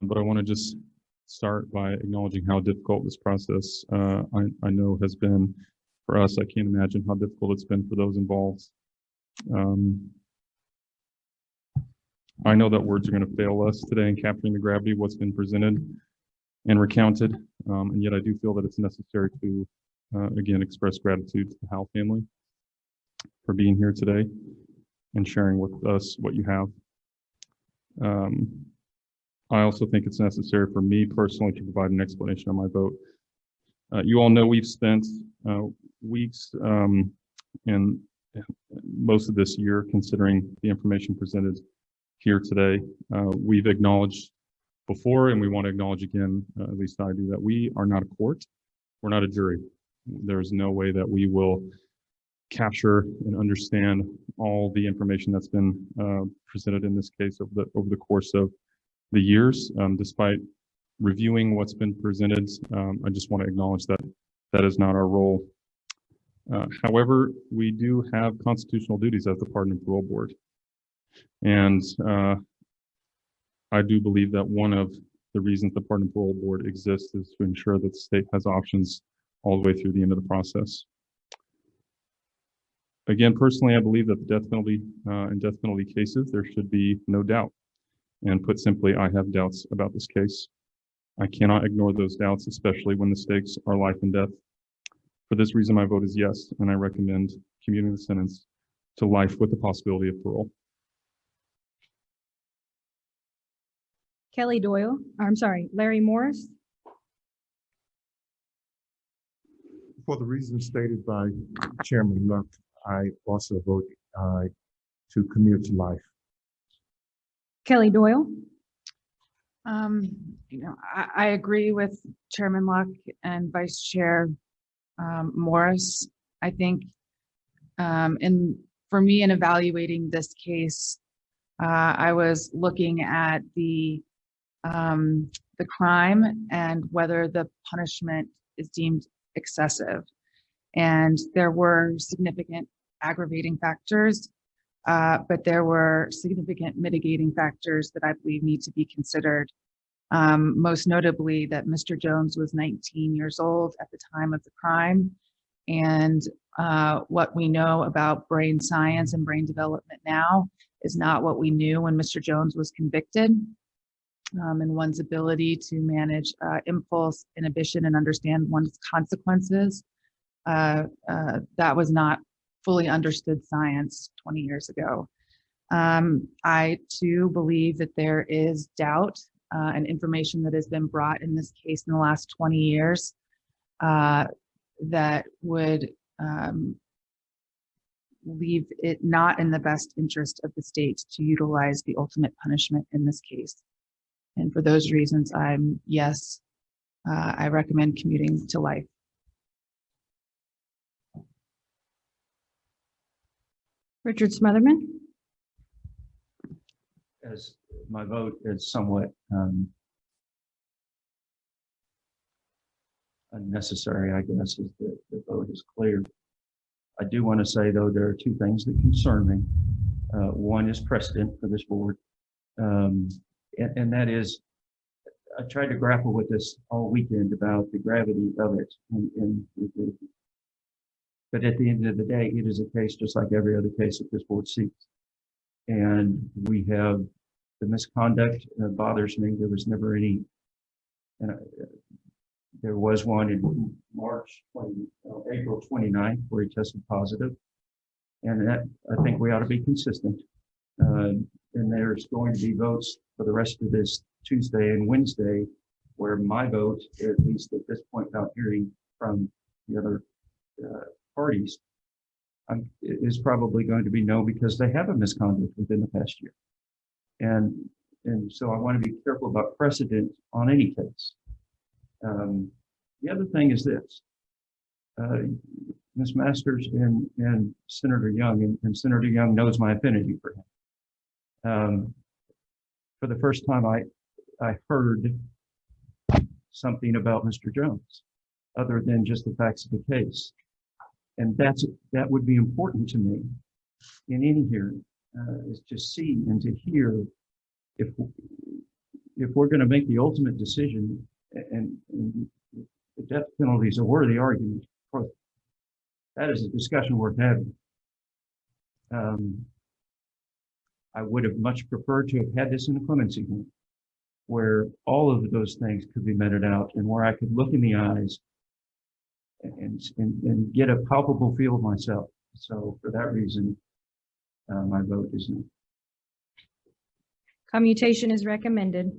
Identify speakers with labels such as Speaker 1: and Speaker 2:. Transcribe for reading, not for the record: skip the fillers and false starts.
Speaker 1: but I want to just start by acknowledging how difficult this process I know has been for us. I can't imagine how difficult it's been for those involved. I know that words are going to fail us today in capturing the gravity of what's been presented and recounted, and yet I do feel that it's necessary to, again, express gratitude to the Howell family for being here today and sharing with us what you have. I also think it's necessary for me personally to provide an explanation on my vote. You all know we've spent weeks and most of this year considering the information presented here today. We've acknowledged before, and we want to acknowledge again, at least I do, that we are not a court. We're not a jury. There's no way that we will capture and understand all the information that's been presented in this case over the course of the years. Despite reviewing what's been presented, I just want to acknowledge that that is not our role. However, we do have constitutional duties as the Pardon and Parole Board. And I do believe that one of the reasons the Pardon and Parole Board exists is to ensure that the state has options all the way through the end of the process. Again, personally, I believe that the death penalty in death penalty cases, there should be no doubt. And put simply, I have doubts about this case. I cannot ignore those doubts, especially when the stakes are life and death. For this reason, my vote is yes, and I recommend commuting the sentence to life with the possibility of parole.
Speaker 2: Kelly Doyle, Larry Morris.
Speaker 3: For the reasons stated by Chairman Luck, I also vote to commute to life.
Speaker 2: Kelly Doyle.
Speaker 4: I agree with Chairman Luck and Vice Chair Morris. I think for me in evaluating this case, I was looking at the crime and whether the punishment is deemed excessive. And there were significant aggravating factors, but there were significant mitigating factors that I believe need to be considered. Most notably that Mr. Jones was 19 years old at the time of the crime. And what we know about brain science and brain development now is not what we knew when Mr. Jones was convicted. And one's ability to manage impulse inhibition and understand one's consequences. That was not fully understood science 20 years ago. I too believe that there is doubt and information that has been brought in this case in the last 20 years that would leave it not in the best interest of the state to utilize the ultimate punishment in this case. And for those reasons, yes, I recommend commuting to life.
Speaker 2: Richard Smotherman.
Speaker 5: As my vote is somewhat unnecessary, I guess, is the vote is clear. I do want to say, though, there are two things that concern me. One is precedent for this board. And that is, I tried to grapple with this all weekend about the gravity of it. But at the end of the day, it is a case just like every other case that this board sees. And we have the misconduct bothers me. There was never any, there was one in April 29th where he tested positive. And that, I think we ought to be consistent. And there's going to be votes for the rest of this Tuesday and Wednesday where my vote, at least at this point without hearing from the other parties, is probably going to be no, because they have a misconduct within the past year. And so I want to be careful about precedent on any case. The other thing is this. Ms. Masters and Senator Young, and Senator Young knows my affinity for him. For the first time, I heard something about Mr. Jones, other than just the facts of the case. And that would be important to me in any hearing, is to see and to hear if if we're going to make the ultimate decision, and the death penalty is a worthy argument, that is a discussion worth having. I would have much preferred to have had this in a clemency hearing, where all of those things could be meted out and where I could look in the eyes and get a palpable feel of myself. So for that reason, my vote is no.
Speaker 2: Commutation is recommended.